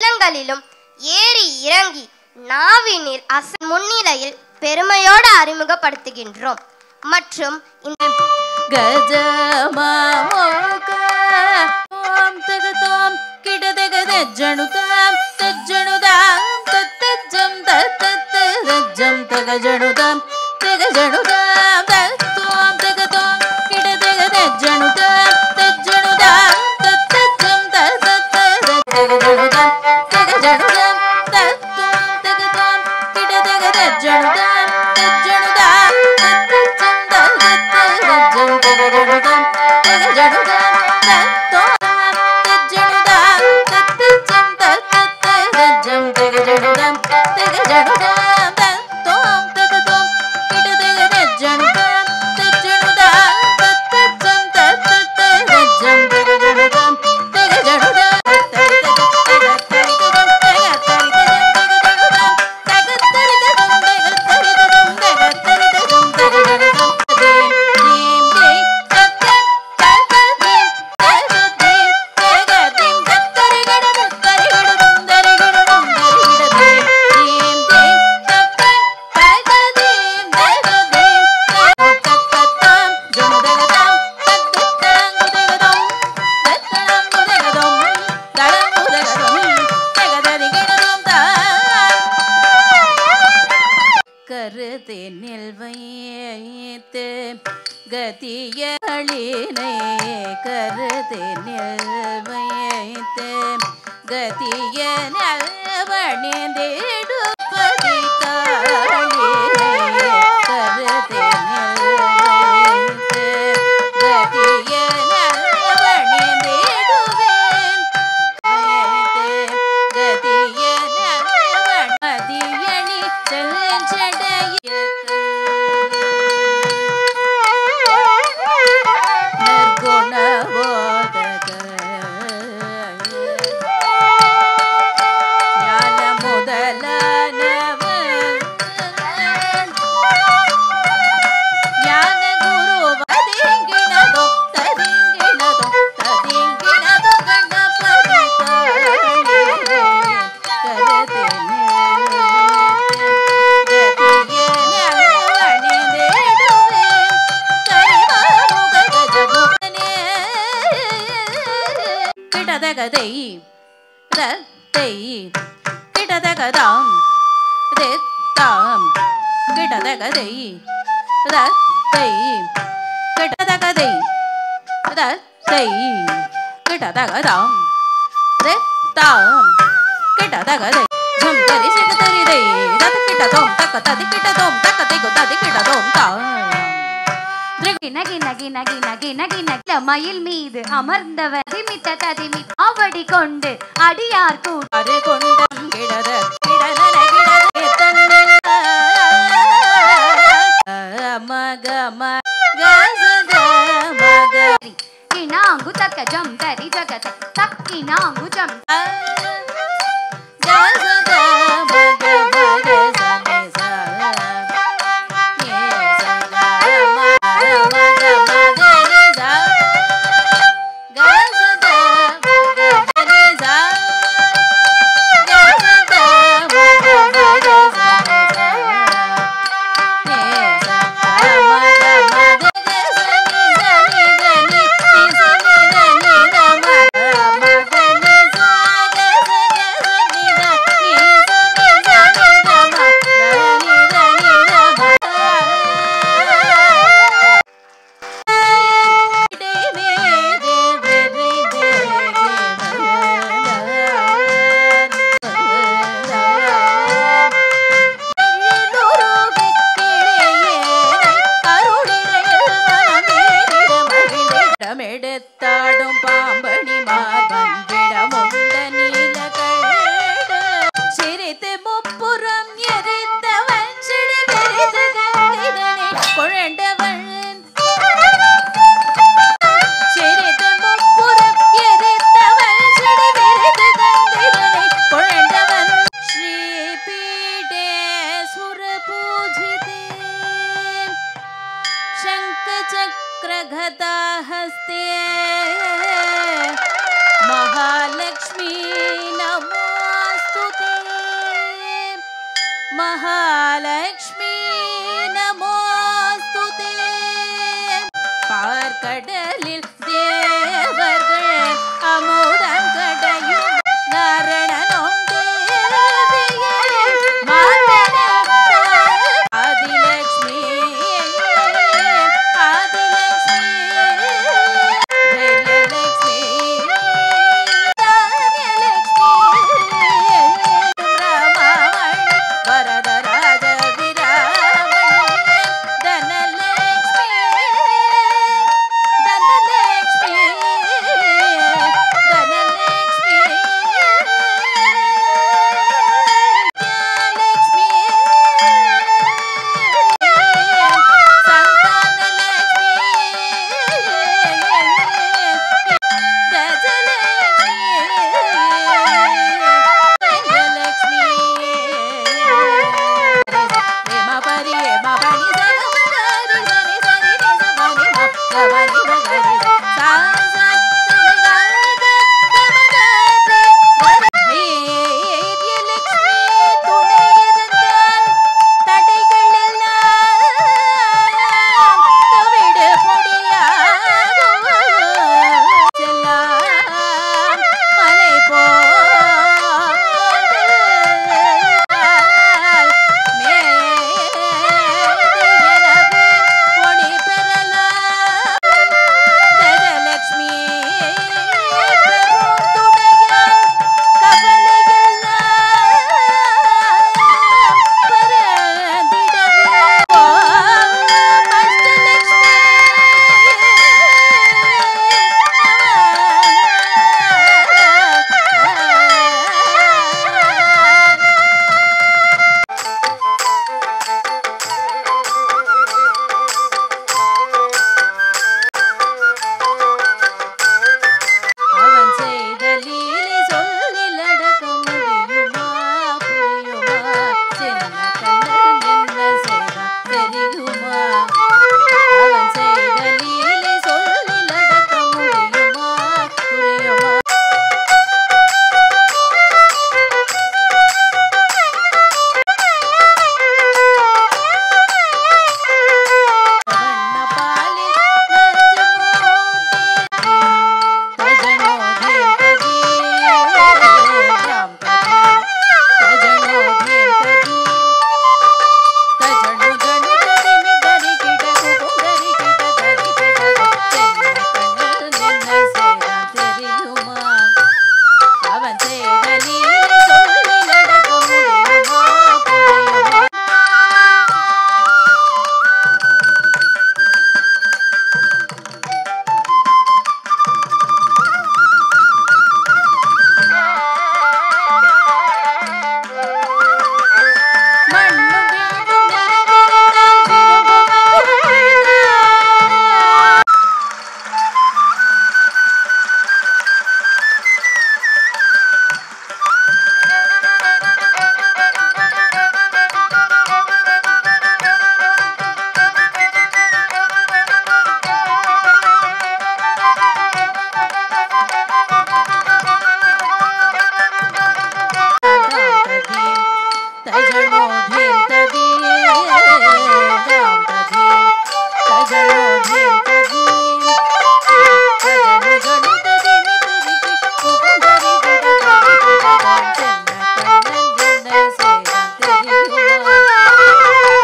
நிலங்களிலும் ஏறி இறங்கி நாவினில் முன்னிலையில் பெருமையோடு அறிமுகப்படுத்துகின்றோம். மற்றும் இந்த மயில் மீது அமர்ந்தவர் திமித்த ததிமித் ஆவடி கொண்டு அடியார் கூடாது கொண்டம் கிடத கிடனன கிடத தன்னில் மக மக மகரி கினாங்கு தக்க ஜம் தரி ஜகத தக்கினாங்கு ஜம் ஜகத மக மக சனே சா நே சா மக மக da महालक्ष्मी நமோஸ்துதே பார்க்கடலில் தேவர்கள் அமுதம் கடையும் நாரணனும் தேவியே ஆதிலக்ஷ்மி ஆதிலக்ஷ்மி தைரியலக்ஷ்மி தானியலக்ஷ்மி பிரமாமணி வரதராஜ விராமணி தனலக்ஷ்மி தனலக்ஷ்மி தனலக்ஷ்மி லக்ஷ்மி சந்தானலக்ஷ்மி கஜலக்ஷ்மி ஹேமபரி ஹேமபணி சகமகரி சரி சரி நிசபணி மகரி மகரி சா சா லக்ஷ்மி துணை இருந்தால் தடைகள் எல்லாம் தவிடு பொடியாகும் செல்லாம் மலை பொடி பெறலாம் கஜலக்ஷ்மி பெரும் துணையால் கவலையெல்லாம் பறந்திடவே அஷ்டலக்ஷ்மி அவன் செய்த லீலை சொல்லில் அடக்க முடியுமா புரியுமா சின்ன கண்ணன் என்ன செய்தான் தெரியுமா அவன் செய்த லீலை சொல்லில் அடக்க முடியுமா புரியுமா வண்ணப்பாலில் நஞ்சு அவன் செய்த லீலை சொல்லில் அடக்க முடியுமா புரியுமா மண்ணு வீடும் நிறைந்திருந்தால் விரும்புபவர் நீதான்.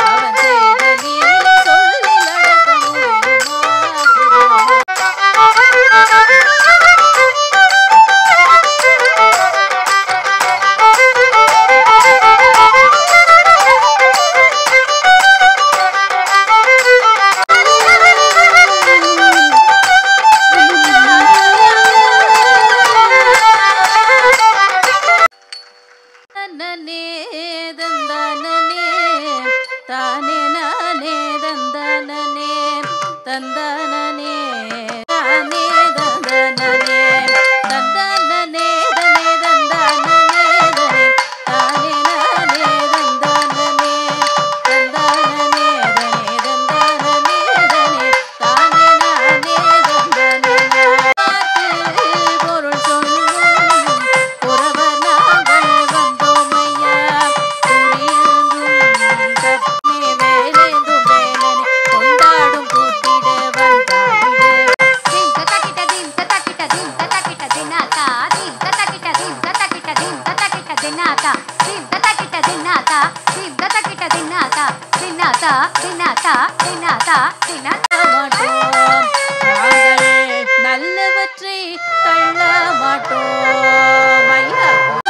அவன் செய்த லீலை சொல்லில் அடக்க முடியுமா தன்னனே தந்தனனே தானே நானே தந்தனனே தந்தனனே தானே தந்தனனே தந்தனனே தனே தந்தனனே தனே தானே நானே தந்தனனே தந்தனனே தனே தந்தனனே தனே தானே நானே தந்தனனே பொருள் சொல்லும் புறவர் நாங்கள் வந்தோமையா துரியங்கும் தின்னாத்தா தின்தத கிட்ட தின்னாத்தா தின்தத கிட்ட தின்னாத்தா தின்னாத்தா தின்னாத்தா தின்னாத்தா தின்னாத்தா மாட்டோம் நாங்கள் நல்லவற்றை தள்ள மாட்டோம் ஐயா